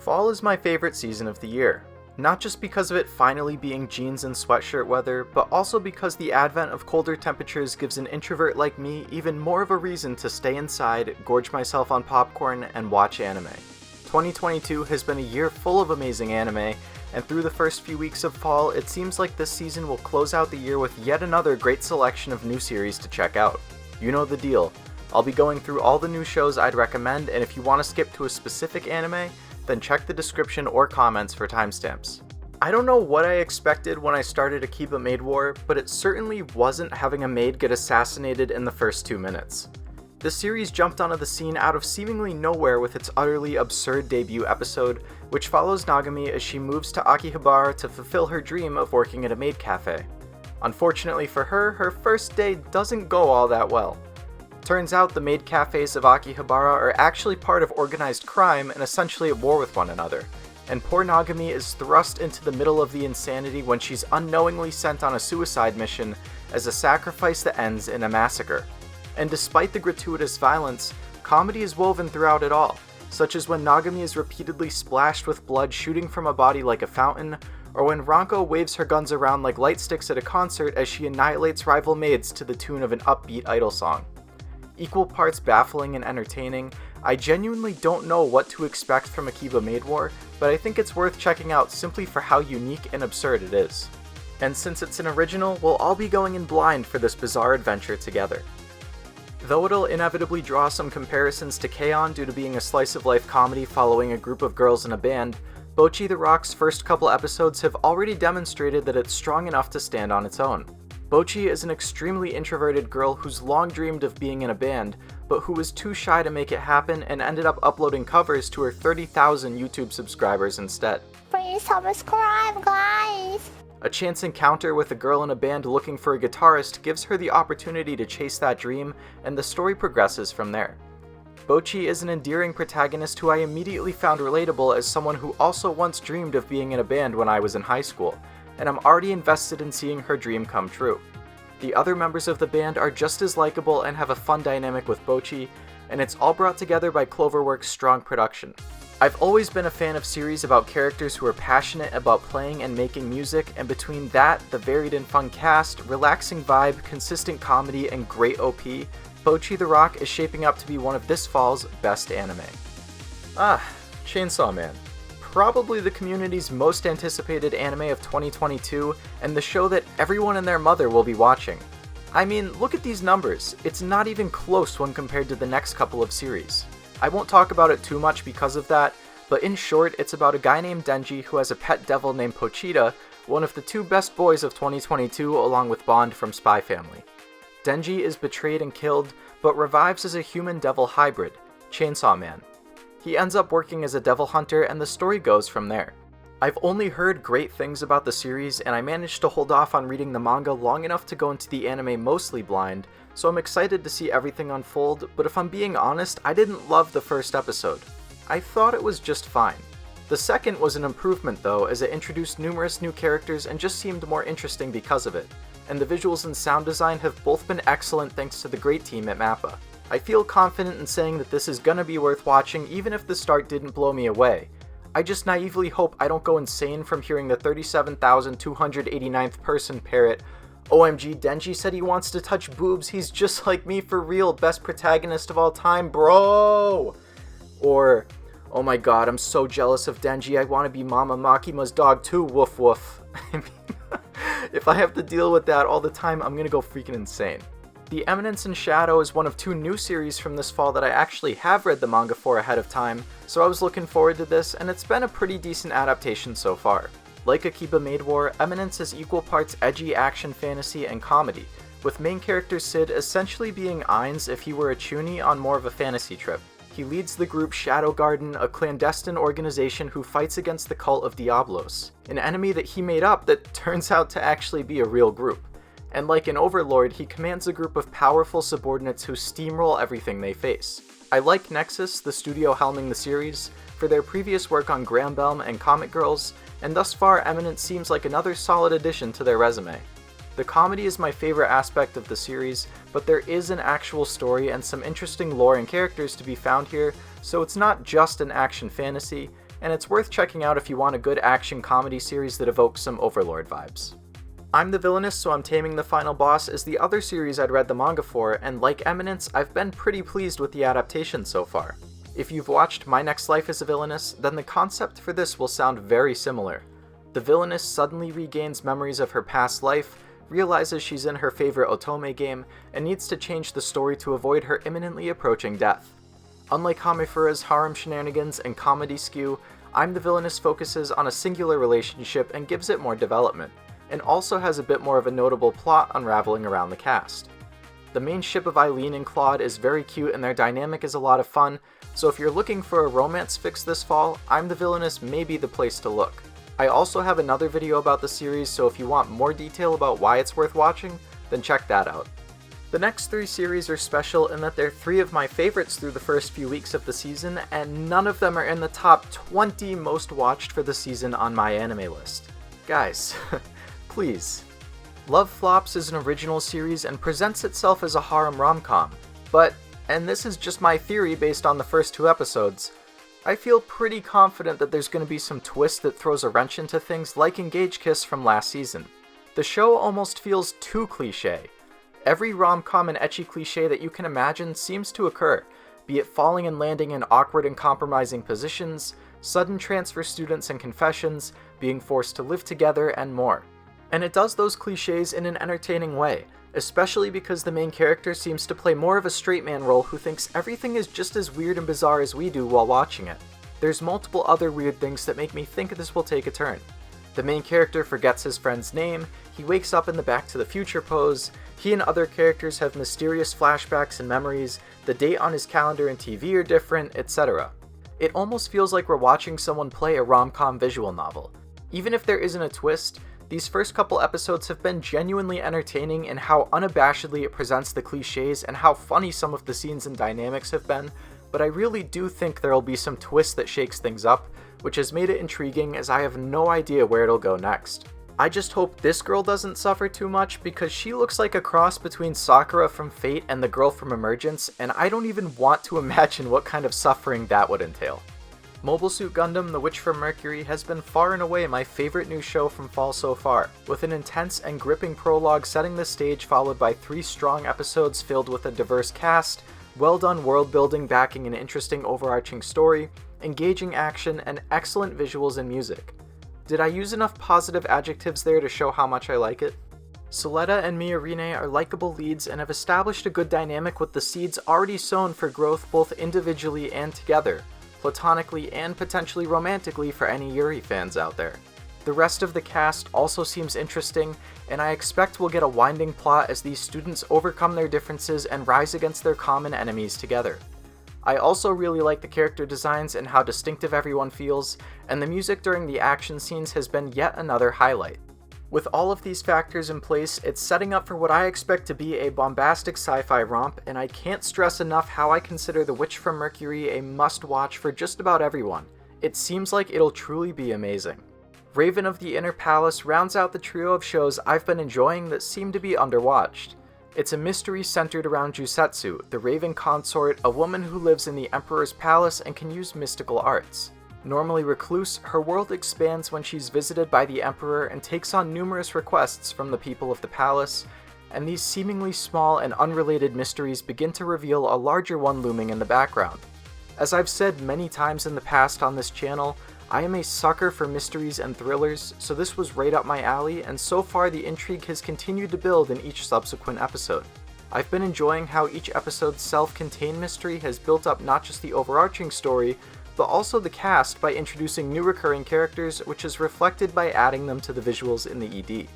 Fall is my favorite season of the year, not just because of it finally being jeans and sweatshirt weather, but also because the advent of colder temperatures gives an introvert like me even more of a reason to stay inside, gorge myself on popcorn, and watch anime. 2022 has been a year full of amazing anime, and through the first few weeks of fall, it seems like this season will close out the year with yet another great selection of new series to check out. You know the deal. I'll be going through all the new shows I'd recommend, and if you want to skip to a specific anime, then check the description or comments for timestamps. I don't know what I expected when I started Akiba Maid War, but it certainly wasn't having a maid get assassinated in the first 2 minutes. The series jumped onto the scene out of seemingly nowhere with its utterly absurd debut episode, which follows Nagami as she moves to Akihabara to fulfill her dream of working at a maid cafe. Unfortunately for her, her first day doesn't go all that well. Turns out the maid cafes of Akihabara are actually part of organized crime and essentially at war with one another, and poor Nagami is thrust into the middle of the insanity when she's unknowingly sent on a suicide mission as a sacrifice that ends in a massacre. And despite the gratuitous violence, comedy is woven throughout it all, such as when Nagami is repeatedly splashed with blood shooting from a body like a fountain, or when Ranko waves her guns around like light sticks at a concert as she annihilates rival maids to the tune of an upbeat idol song. Equal parts baffling and entertaining, I genuinely don't know what to expect from Akiba Maid War, but I think it's worth checking out simply for how unique and absurd it is. And since it's an original, we'll all be going in blind for this bizarre adventure together. Though it'll inevitably draw some comparisons to K-On! Due to being a slice-of-life comedy following a group of girls in a band, Bocchi the Rock's first couple episodes have already demonstrated that it's strong enough to stand on its own. Bocchi is an extremely introverted girl who's long dreamed of being in a band, but who was too shy to make it happen and ended up uploading covers to her 30,000 YouTube subscribers instead. Please subscribe, guys! A chance encounter with a girl in a band looking for a guitarist gives her the opportunity to chase that dream, and the story progresses from there. Bocchi is an endearing protagonist who I immediately found relatable as someone who also once dreamed of being in a band when I was in high school, and I'm already invested in seeing her dream come true. The other members of the band are just as likable and have a fun dynamic with Bocchi, and it's all brought together by Cloverworks' strong production. I've always been a fan of series about characters who are passionate about playing and making music, and between that, the varied and fun cast, relaxing vibe, consistent comedy, and great OP, Bocchi the Rock is shaping up to be one of this fall's best anime. Chainsaw Man. Probably the community's most anticipated anime of 2022, and the show that everyone and their mother will be watching. I mean, look at these numbers, it's not even close when compared to the next couple of series. I won't talk about it too much because of that, but in short, it's about a guy named Denji who has a pet devil named Pochita, one of the two best boys of 2022 along with Bond from Spy Family. Denji is betrayed and killed, but revives as a human-devil hybrid, Chainsaw Man. He ends up working as a devil hunter, and the story goes from there. I've only heard great things about the series, and I managed to hold off on reading the manga long enough to go into the anime mostly blind, so I'm excited to see everything unfold, but if I'm being honest, I didn't love the first episode. I thought it was just fine. The second was an improvement though, as it introduced numerous new characters and just seemed more interesting because of it, and the visuals and sound design have both been excellent thanks to the great team at MAPPA. I feel confident in saying that this is gonna be worth watching even if the start didn't blow me away. I just naively hope I don't go insane from hearing the 37,289th person parrot, "OMG, Denji said he wants to touch boobs, he's just like me for real, best protagonist of all time, bro!" Or, "Oh my god, I'm so jealous of Denji, I want to be Mama Makima's dog too, woof woof." I mean, if I have to deal with that all the time, I'm gonna go freaking insane. The Eminence and Shadow is one of two new series from this fall that I actually have read the manga for ahead of time, so I was looking forward to this, and it's been a pretty decent adaptation so far. Like Akiba Maid War, Eminence is equal parts edgy action fantasy and comedy, with main character Sid essentially being Ainz if he were a Chuny on more of a fantasy trip. He leads the group Shadow Garden, a clandestine organization who fights against the cult of Diablos, an enemy that he made up that turns out to actually be a real group. And like an overlord, he commands a group of powerful subordinates who steamroll everything they face. I like Nexus, the studio helming the series, for their previous work on Graham and Comic Girls, and thus far Eminence seems like another solid addition to their resume. The comedy is my favorite aspect of the series, but there is an actual story and some interesting lore and characters to be found here, so it's not just an action fantasy, and it's worth checking out if you want a good action comedy series that evokes some Overlord vibes. I'm the Villainess, so I'm Taming the Final Boss is the other series I'd read the manga for, and like Eminence, I've been pretty pleased with the adaptation so far. If you've watched My Next Life as a Villainess, then the concept for this will sound very similar. The Villainess suddenly regains memories of her past life, realizes she's in her favorite otome game, and needs to change the story to avoid her imminently approaching death. Unlike Hamifura's harem shenanigans and comedy skew, I'm the Villainess focuses on a singular relationship and gives it more development, and also has a bit more of a notable plot unraveling around the cast. The main ship of Eileen and Claude is very cute and their dynamic is a lot of fun, so if you're looking for a romance fix this fall, I'm the Villainess may be the place to look. I also have another video about the series, so if you want more detail about why it's worth watching, then check that out. The next 3 series are special in that they're 3 of my favorites through the first few weeks of the season, and none of them are in the top 20 most watched for the season on my anime list. Guys, please. Love Flops is an original series and presents itself as a harem rom-com, but, and this is just my theory based on the first 2 episodes, I feel pretty confident that there's going to be some twist that throws a wrench into things like Engage Kiss from last season. The show almost feels too cliché. Every rom-com and ecchi cliché that you can imagine seems to occur, be it falling and landing in awkward and compromising positions, sudden transfer students and confessions, being forced to live together, and more. And it does those clichés in an entertaining way, especially because the main character seems to play more of a straight man role who thinks everything is just as weird and bizarre as we do while watching it. There's multiple other weird things that make me think this will take a turn. The main character forgets his friend's name, he wakes up in the Back to the Future pose, he and other characters have mysterious flashbacks and memories, the date on his calendar and TV are different, etc. It almost feels like we're watching someone play a rom-com visual novel. Even if there isn't a twist, these first couple episodes have been genuinely entertaining in how unabashedly it presents the clichés and how funny some of the scenes and dynamics have been, but I really do think there'll be some twist that shakes things up, which has made it intriguing as I have no idea where it'll go next. I just hope this girl doesn't suffer too much because she looks like a cross between Sakura from Fate and the girl from Emergence, and I don't even want to imagine what kind of suffering that would entail. Mobile Suit Gundam: The Witch from Mercury has been far and away my favorite new show from fall so far, with an intense and gripping prologue setting the stage followed by 3 strong episodes filled with a diverse cast, well done world building backing an interesting overarching story, engaging action, and excellent visuals and music. Did I use enough positive adjectives there to show how much I like it? Soleta and Miorine are likable leads and have established a good dynamic with the seeds already sown for growth both individually and together, platonically and potentially romantically for any Yuri fans out there. The rest of the cast also seems interesting, and I expect we'll get a winding plot as these students overcome their differences and rise against their common enemies together. I also really like the character designs and how distinctive everyone feels, and the music during the action scenes has been yet another highlight. With all of these factors in place, it's setting up for what I expect to be a bombastic sci-fi romp, and I can't stress enough how I consider The Witch from Mercury a must-watch for just about everyone. It seems like it'll truly be amazing. Raven of the Inner Palace rounds out the trio of shows I've been enjoying that seem to be underwatched. It's a mystery centered around Jusetsu, the Raven consort, a woman who lives in the Emperor's palace and can use mystical arts. Normally recluse, her world expands when she's visited by the Emperor and takes on numerous requests from the people of the palace, and these seemingly small and unrelated mysteries begin to reveal a larger one looming in the background. As I've said many times in the past on this channel, I am a sucker for mysteries and thrillers, so this was right up my alley, and so far the intrigue has continued to build in each subsequent episode. I've been enjoying how each episode's self-contained mystery has built up not just the overarching story, but also the cast by introducing new recurring characters, which is reflected by adding them to the visuals in the ED.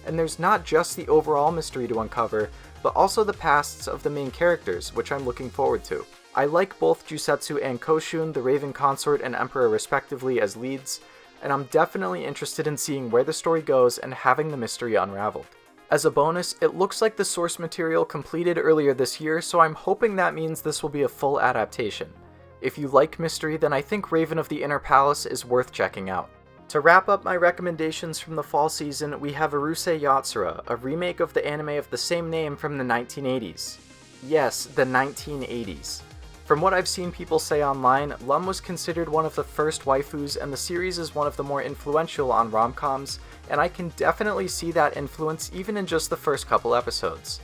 And there's not just the overall mystery to uncover, but also the pasts of the main characters, which I'm looking forward to. I like both Jusetsu and Koshun, the Raven Consort and Emperor respectively, as leads, and I'm definitely interested in seeing where the story goes and having the mystery unraveled. As a bonus, it looks like the source material completed earlier this year, so I'm hoping that means this will be a full adaptation. If you like mystery, then I think Raven of the Inner Palace is worth checking out. To wrap up my recommendations from the fall season, we have Urusei Yatsura, a remake of the anime of the same name from the 1980s. Yes, the 1980s. From what I've seen people say online, Lum was considered one of the first waifus and the series is one of the more influential on rom-coms, and I can definitely see that influence even in just the first couple episodes.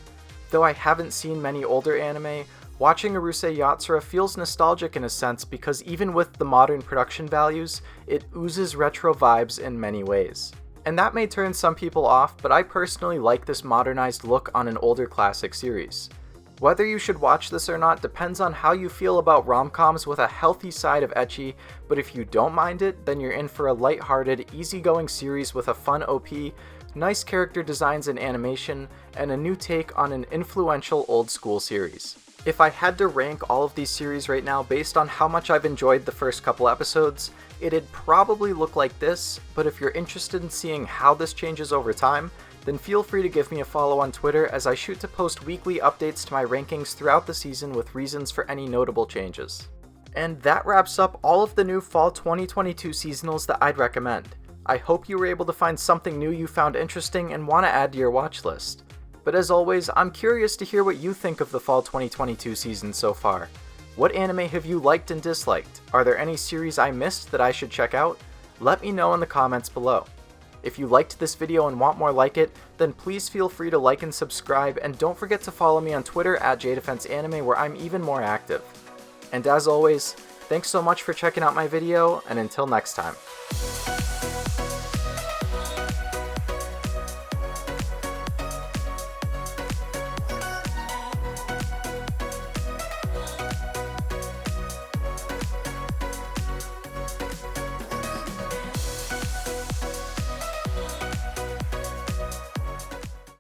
Though I haven't seen many older anime, watching Urusei Yatsura feels nostalgic in a sense because even with the modern production values, it oozes retro vibes in many ways. And that may turn some people off, but I personally like this modernized look on an older classic series. Whether you should watch this or not depends on how you feel about rom-coms with a healthy side of ecchi, but if you don't mind it, then you're in for a lighthearted, easygoing series with a fun OP, nice character designs and animation, and a new take on an influential old-school series. If I had to rank all of these series right now based on how much I've enjoyed the first couple episodes, it'd probably look like this, but if you're interested in seeing how this changes over time, then feel free to give me a follow on Twitter as I shoot to post weekly updates to my rankings throughout the season with reasons for any notable changes. And that wraps up all of the new Fall 2022 seasonals that I'd recommend. I hope you were able to find something new you found interesting and want to add to your watch list. But as always, I'm curious to hear what you think of the Fall 2022 season so far. What anime have you liked and disliked? Are there any series I missed that I should check out? Let me know in the comments below. If you liked this video and want more like it, then please feel free to like and subscribe, and don't forget to follow me on Twitter at JDefenseAnime where I'm even more active. And as always, thanks so much for checking out my video, and until next time.